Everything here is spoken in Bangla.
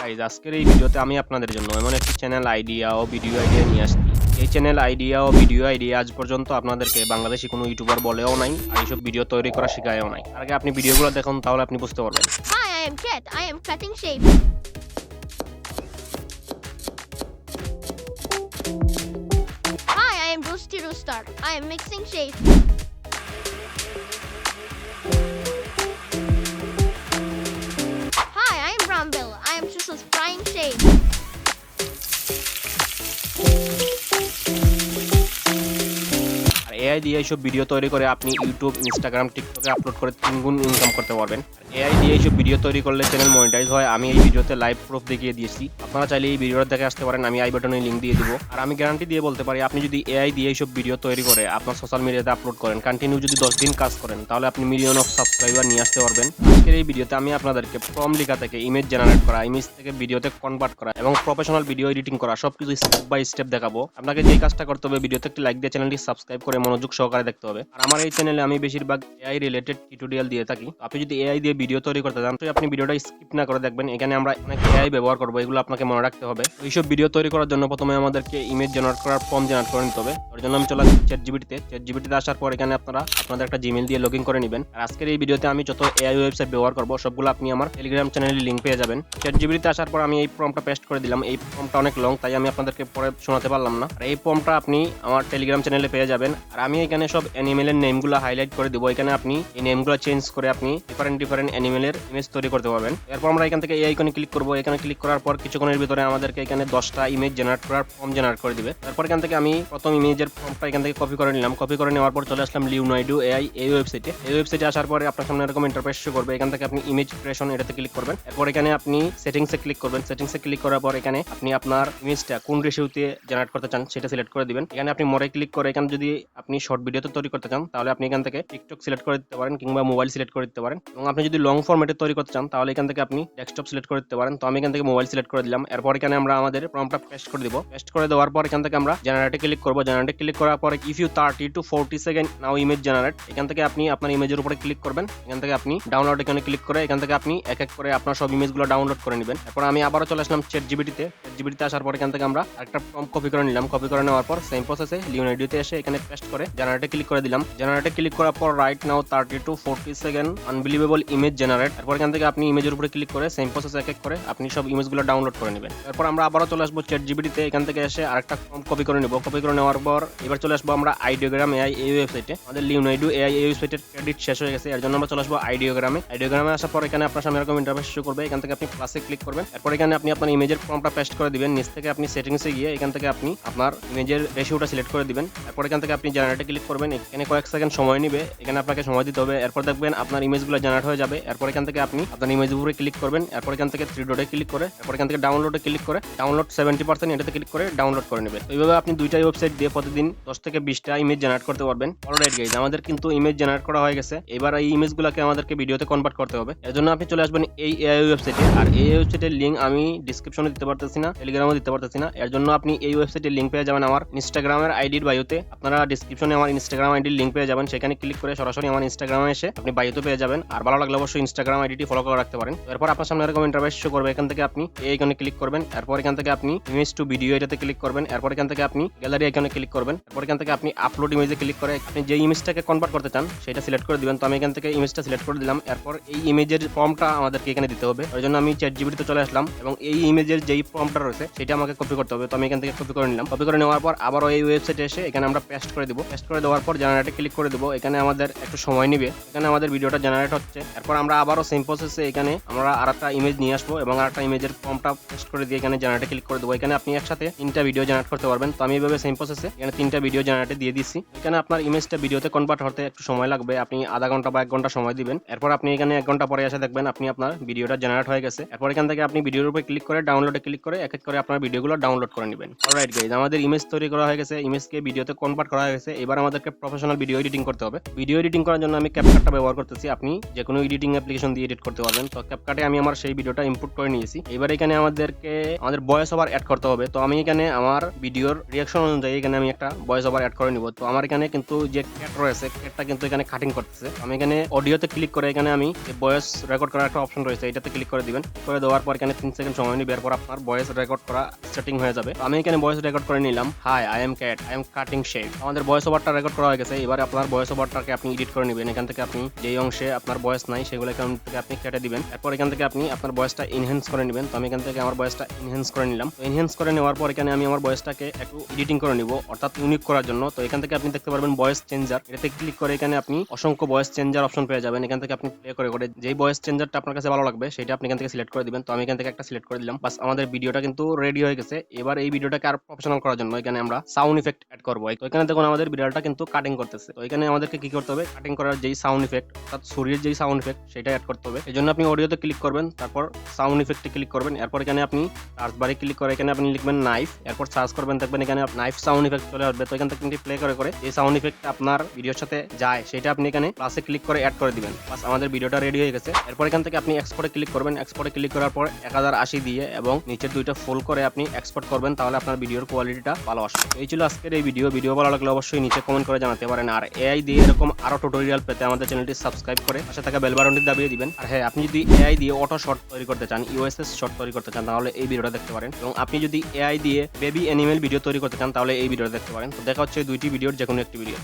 গাইজ আজকের এই ভিডিওতে আমি আপনাদের জন্য এমন একটি চ্যানেল আইডিয়া ও ভিডিও আইডিয়া নিয়ে আসছি। এই চ্যানেল আইডিয়া ও ভিডিও আইডিয়া আজ পর্যন্ত আপনাদেরকে বাংলাদেশি কোনো ইউটিউবার বলেও নাই, আর এইসব ভিডিও তৈরি করা শেখায়ও নাই। তার আগে আপনি ভিডিওগুলো দেখুন, তাহলে আপনি বুঝতে পারবেন। Hi, I am Cat. I am cutting shape. Hi, I am Roosty Rooster. I am mixing shape. Hi, I am Bramble. I am Shushu's frying shape. AI দিয়ে এইসব ভিডিও তৈরি করে আপনি ইউটিউব, ইনস্টাগ্রাম, টিকটকে আপলোড করে 3 গুণ ইনকাম করতে পারবেন। এআই দিয়ে এইসব ভিডিও তৈরি করলে চ্যানেল মনিটাইজ হয়। আমি এই ভিডিওতে লাইভ প্রুফ দেখিয়ে দিয়েছি। আপনারা চাইলে এই ভিডিওটা দেখে আসতে পারেন, আমি আই বাটনে লিঙ্ক দিয়ে দিব। আর আমি গ্যারান্টি দিয়ে বলতে পারি, আপনি যদি এআই দিয়ে এইসব ভিডিও তৈরি করে আপনার সোশ্যাল মিডিয়াতে আপলোড করেন, কন্টিনিউ যদি 10 দিন কাজ করেন, তাহলে আপনি মিলিয়ন অফ সাবস্ক্রাইবার নিয়ে আসতে পারবেন। আজকের এই ভিডিওতে আমি আপনাদেরকে প্রম্পট লেখা থেকে ইমেজ জেনারেট করা, ইমেজ থেকে ভিডিওতে কনভার্ট করা এবং প্রফেশনাল ভিডিও এডিটিং করা সবকিছু স্টেপ বাই স্টেপ দেখাবো। আপনাকে যে কাজটা করতে হবে, ভিডিওতে একটি লাইক দিয়ে চ্যানেলটি সাবস্ক্রাইব করে মনোযোগ সহকারে দেখতে হবে। আর আমার এই চ্যানেলে আমি বেশিরভাগ এআই রিলেটেড টিউটোরিয়াল দিয়ে থাকি। আপনি যদি এআই দিয়ে ভিডিও তৈরি করতে চান, তো আপনি ভিডিওটা স্কিপ না করে দেখবেন। এখানে আমরা অনেক এআই ব্যবহার করবো, এগুলো আপনাকে মনে রাখতে হবে। এইসব ভিডিও তৈরি করার জন্য প্রথমে আমাদেরকে ইমেজ জেনারেট করার ফর্ম জেনারেট করে নিতে হবে। তার জন্য আমি চলে আসছি চ্যাটজিপিটিতে আসার পর এখানে আপনারা আপনাদের একটা জিমেইল দিয়ে লগইন করে নেবেন। আর আজকের এই ভিডিওতে আমি যত এআই ওয়েবসাইট ব্যবহার করবো সবগুলো আপনি আমার টেলিগ্রাম চ্যানেলের লিঙ্ক পেয়ে যাবেন। চ্যাটজিপিটিতে আসার পর আমি এই ফর্মটা পেস্ট করে দিলাম। এই ফর্মটা অনেক লং, তাই আমি আপনাদেরকে পরে শোনাতে পারলাম না। আর এই ফর্মটা আপনি আমার টেলিগ্রাম চ্যানেলে পেয়ে যাবেন। আর আমি এখানে সব অ্যানিমেলের নেমগুলো হাইলাইট করে দিব। এখানে আপনি এই নেমগুলো চেঞ্জ করে আপনি ডিফারেন্ট অ্যানিমেলের ইমেজ তৈরি করতে পারবেন। এরপর আমরা এখান থেকে এই আইকনে ক্লিক করব। এখানে ক্লিক করার পর কিছুক্ষণের ভিতরে আমাদেরকে এখানে 10টা ইমেজ জেনারেট করার ফর্ম জেনারেট করে দিবে। তারপর এখান থেকে আমি প্রথম ইমেজের ফর্মটা এখান থেকে কপি করে নিলাম। কপি করে নেওয়ার পর চলে আসলাম লিওনার্ডো এআই এই ওয়েবসাইটে। এই ওয়েবসাইটে আসার পরে আপনার সামনে এরকম ইন্টারফেস শো করবে। এখান থেকে আপনি ইমেজ ক্রিয়েশন এটাতে ক্লিক করবেন। এরপর এখানে আপনি সেটিংসে ক্লিক করবেন। সেটিংসে ক্লিক করার পর এখানে আপনি আপনার ইমেজটা কোন রেশিওতে জেনারেট করতে চান সেটা সিলেক্ট করে দিবেন। এখানে আপনি মোরে ক্লিক করে এখানে যদি আপনি শর্ট ভিডিওতে তৈরি করতে চান, তাহলে আপনি এখান থেকে টিকটক সিলেক্ট করে দিতে পারেন কিংবা মোবাইল সিলেক্ট করে দিতে পারেন। এবং আপনি যদি লং ফরম্যাটে তৈরি করতে চান, তাহলে এখান থেকে আপনি ডেস্কটপ সিলেক্ট করে দিতে পারেন। তো আমি এখান থেকে মোবাইল সিলেক্ট করে দিলাম। এরপর এখানে আমরা আমাদের প্রম্পটটা পেস্ট করে দিব। পেস্ট করে দেওয়ার পর এখান থেকে আমরা জেনারেটে ক্লিক করব। জেনারেটে ক্লিক করার পর if you 30 to 40 second now image generate, এখান থেকে আপনি আপনার ইমেজের উপরে ক্লিক করবেন। এখান থেকে আপনি ডাউনলোড এখানে ক্লিক করে এখান থেকে আপনি এক এক করে আপনার সব ইমেজগুলো ডাউনলোড করে নেবেন। এরপর আমি আবারও চলে আসলাম চ্যাটজিপিটিতে আসার পর এখান থেকে আমরা একটা প্রম্পট কপি করে নিলাম। কপি করে নেওয়ার পর সেম প্রসেসে লিওনার্ডোতে এসে এখানে পেস্ট করে জেনারেটে ক্লিক করে দিলাম। জেনারেটে ক্লিক করার পর right now 30 to 40 second unbelievable image generate. এরপর এখান থেকে আপনি ইমেজের উপরে ক্লিক করে সেম প্রসেস এক এক করে আপনি সব ইমেজগুলো ডাউনলোড করে নেবেন। এরপর আমরা আবারও চলে আসবো চ্যাটজিপিটিতে। এখান থেকে এসে আরেকটা প্রম্পট কপি করে নেব। কপি করে নেওয়ার পর এবার চলে আসবো আমরা আইডিওগ্রাম এআই এই ওয়েবসাইটে। আমাদের লিওনার্ডো এআই এই ওয়েবসাইটের ক্রেডিট শেষ হয়ে গেছে, এর জন্য আমরা চলে আসবো আইডিওগ্রামে। আইডিওগ্রামে আসার পর এখানে আপনার সামনে এরকম ইন্টারফেস শো করবে। এখান থেকে আপনি প্লাসে ক্লিক করবেন। এরপর এখানে আপনি আপনার ইমেজের প্রম্পটটা পেস্ট করে দিবেন। নিচ থেকে আপনি সেটিংসে গিয়ে এখান থেকে আপনি আপনার ইমেজের রেশিওটা সিলেক্ট করে দিবেন। এরপর এখান থেকে আপনি জেনারেটে ক্লিক করবেন। এখানে কয়েক সেকেন্ড সময় নেবে, এখানে আপনাকে সময় দিতে হবে। এরপর দেখবেন আপনার ইমেজগুলো জেনারেট হয়ে যাবে। এরপর এখান থেকে আপনি আপনার ইমেজের উপরে ক্লিক করবেন। এরপর এখান থেকে 3 ডটে ক্লিক করে এরপর এখান থেকে ডাউনলোডে ক্লিক করে ডাউনলোড 70% এটাতে ক্লিক করে ডাউনলোড করে নেবেন। এইভাবে আপনি দুইটা ওয়েবসাইট দিয়ে প্রতিদিন 10 থেকে 20টা ইমেজ জেনারেট করতে পারবেন। অলরাইট গাইজ, আমাদের কিন্তু ইমেজ জেনারেট করা হয়ে গেছে। এবার এই ইমেজগুলোকে আমাদেরকে ভিডিওতে কনভার্ট করতে হবে। এর জন্য আপনি চলে আসবেন এই এআই ওয়েবসাইটে। আর এই ওয়েবসাইটের লিংক আমি ডেসক্রিপশনে দিতে পারতেছি না, টেলিগ্রামে দিতে পারতেছি না। এর জন্য আপনি এই ওয়েবসাইটের লিংক পেয়ে যাবেন আমার ইনস্টাগ্রামের আইডির বায়োতে। আপনারা ডেসক্রিপশনে আমার ইনস্টাগ্রাম আইডির লিংক পেয়ে যাবেন। সেখানে ক্লিক করে সরাসরি আমার ইনস্টাগ্রামে এসে আপনি বায়োতে পেয়ে যাবেন। আর ভালো লাগলে অবশ্যই ইনস্টাগ্রাম আইডিটি ফলো করে রাখতে পারেন। এরপর আপনার সামনে এরকম ইন্টারফেস শো করবে। এখান থেকে আপনি এই আইকনে ক্লিক করবেন। এরপর এখান থেকে আপনি ইমেজ টু ভিডিও এটাতে ক্লিক করবেন। এরপর এখান থেকে আপনি গ্যালারি আইকনে ক্লিক করবেন। এরপর এখান থেকে আপনি আপলোড ইমেজে ক্লিক করে আপনি যে ইমেজটাকে কনভার্ট করতে চান সেটা সিলেক্ট করে দিবেন। তো আমি এখান থেকে ইমেজটা সিলেক্ট করে দিলাম। এরপর এই ইমেজের ফর্মটা আমাদেরকে এখানে দিতে হবে। ওই জন্য আমি চ্যাটজিপিটিতে চলে আসলাম এবং এই ইমেজের যেই ফর্মটা রয়েছে সেটা আমাকে কপি করতে হবে। তো আমি এখান থেকে কপি করে নিলাম। কপি করে নেওয়ার পর আবারও এই ওয়েবসাইটে এসে এখানে আমরা পেস্ট করে দিব। পেস্ট করে দেওয়ার পর জেনারেটে ক্লিক করে দেবো। এখানে আমাদের একটু সময় নেবে, এখানে আমাদের ভিডিওটা জেনারেট হচ্ছে। এরপর আমরা আবারও সেম প্রসেসে এখানে আমরা আরেকটা ইমেজ নিয়ে আসবো এবং আরেকটা ইমেজের ফর্মটা পেস্ট করে দিয়ে এখানে জেনারেটে ক্লিক করে দেবো। এখানে আপনি একসাথে 3টা ভিডিও জেনারেট করতে পারবেন। তো আমি এইভাবে সেম প্রসেসে এখানে 3টা ভিডিও জেনারেটে দিয়ে দিচ্ছি। এখানে আপনার ইমেজটা ভিডিওতে কনভার্ট হতে একটু সময় লাগবে, আপনি আধা ঘন্টা বা 1 ঘন্টা সময় দিবেন। এরপর আপনি এখানে 1 ঘন্টা পরে এসে দেখবেন আপনি আপনার ভিডিওটা জেনারেট হয়ে গেছে। এরপর এখান থেকে আপনি ভিডিওর উপরে ক্লিক করে ডাউনলোডে ক্লিক করে এক এক করে আপনার ভিডিওগুলো ডাউনলোড করে নেবেন। অলরাইট গাইজ, আমাদের ইমেজ তৈরি করা হয়ে গেছে, ইমেজকে ভিডিওতে কনভার্ট করা হয়ে গেছে। এবার আমাদেরকে প্রফেশনাল ভিডিও এডিটিং করতে হবে। ভিডিও এডিটিং করার জন্য আমি ক্যাপকাটটা ব্যবহার করতেছি। আপনি যে কোনো এডিটিং অ্যাপ্লিকেশন দিয়ে এডিট করতে পারবেন। তো ক্যাপকাটে আমি আমার সেই ভিডিওটা ইনপুট করে নিয়েছি। এবার এখানে আমাদের ভয়েস ওভার অ্যাড করতে হবে। তো আমি এখানে আমার ভিডিওর রিয়াকশন অনুযায়ী এখানে আমি একটা ভয়েস ওভার অ্যাড করে নিব। তো আমার এখানে কিন্তু যে ক্যাট রয়েছে, ক্যাটটা কিন্তু এখানে কাটিং করতেছে। আমি এখানে অডিওতে ক্লিক করে এখানে আমি ভয়েস রেকর্ড করার একটা অপশন রয়েছে, এটাতে ক্লিক করে দিবেন। করে দেওয়ার পর এখানে 3 সেকেন্ড সময় নিবে, এরপর আপনার ভয়েস রেকর্ড করা সেটিং হয়ে যাবে। আমি এখানে ভয়েস রেকর্ড করে নিলাম, hi I am cat, I am cutting shade. আমাদের ভয়েস ওভারটা রেকর্ড করা হয়ে গেছে। এবার আপনার ভয়েস ওভারটাকে আপনি এডিট করে নেবেন। এখান থেকে আপনি যেই অংশে আপনার ভয়েস নাই সেগুলো এখান থেকে আপনি কেটে দিবেন। এরপর এখান থেকে আপনি আপনার ভয়েসটা এনহ্যান্স করে নেবেন। তো আমি এখান থেকে আমার ভয়েসটা এনহ্যান্স করে নিলাম। তো এনহ্যান্স করে নেওয়ার পর এখানে আমি আমার ভয়েসটাকে একটু এডিটিং করে নিব, অর্থাৎ ইউনিক করার জন্য। তো এখান থেকে আপনি দেখতে পারবেন ভয়েস চেঞ্জার, এটাতে ক্লিক করে এখানে আপনি অসংখ্য ভয়েস চেঞ্জার অপশন পেয়ে যাবেন। এখান থেকে আপনি প্লে করে করে যেই ভয়েস চেঞ্জারটা আপনার কাছে ভালো লাগবে সেটা আপনি এখান থেকে সিলেক্ট করে দিবেন। তো আমি এখান থেকে একটা সিলেক্ট করে দিলাম। বাস আমাদের ভিডিওটা কিন্তু রেডি হয়ে গেছে। এবার এই ভিডিওটাকে আর প্রফেশনাল করার জন্য এখানে আমরা সাউন্ড ইফেক্ট অ্যাড করবো। তো এখানে দেখুন আমাদের ভিডিওটা কিন্তু কাটিং করতেছে। তো এখানে আমাদেরকে কি করতে হবে, কাটিং করার যেই সাউন্ড ইফেক্ট অর্থাৎ শরীরের যেই সাউন্ড ইফেক্ট সেটা অ্যাড করতে হবে। এই জন্য আপনি অডিওতে ক্লিক করবেন, তারপর সাউন্ড ইফেক্টে ক্লিক করবেন। এরপর এখানে আপনি সার্চ বারে ক্লিক করে এখানে আপনি লিখবেন নাইফ, এরপর সার্চ করবেন, দেখবেন এখানে নাইফ সাউন্ড ইফেক্ট চলে আসবে। তো এখান থেকে আপনি প্লে করে করে এই সাউন্ড ইফেক্ট আপনার ভিডিওর সাথে যায় সেটা আপনি এখানে প্লাসে ক্লিক করে অ্যাড করে দিবেন। বাস আমাদের ভিডিওটা রেডি হয়ে গেছে। এরপর এখান থেকে আপনি এক্সপোর্টে ক্লিক করবেন। এক্সপোর্টে ক্লিক করার পর 1080 দিয়ে এবং নিচের দুইটা ফোল্ড করে আপনি এক্সপোর্ট করবেন, তাহলে আপনার ভিডিওর কোয়ালিটিটা ভালো আসবে। এই ছিল আজকের এই ভিডিও ভালো লাগলে অবশ্যই নিচে কমেন্ট করে জানাতে পারেন। আর এআই দিয়ে এরকম আরো টিউটোরিয়াল পেতে আমাদের চ্যানেলটি সাবস্ক্রাইব করে পাশে থাকা বেল বাটনটি দাবিয়ে দিবেন। আর হ্যাঁ, আপনি যদি এআই দিয়ে অটো শর্ট তৈরি করতে চান, ইউএসএস শর্ট তৈরি করতে চান, তাহলে এই ভিডিওটা দেখতে পারেন। এবং আপনি যদি এআই দিয়ে বেবি অ্যানিমেল ভিডিও তৈরি করতে চান তাহলে এই ভিডিওটা দেখতে পারেন। তো দেখা হচ্ছে দুইটি ভিডিওর যে কোনো একটি ভিডিও।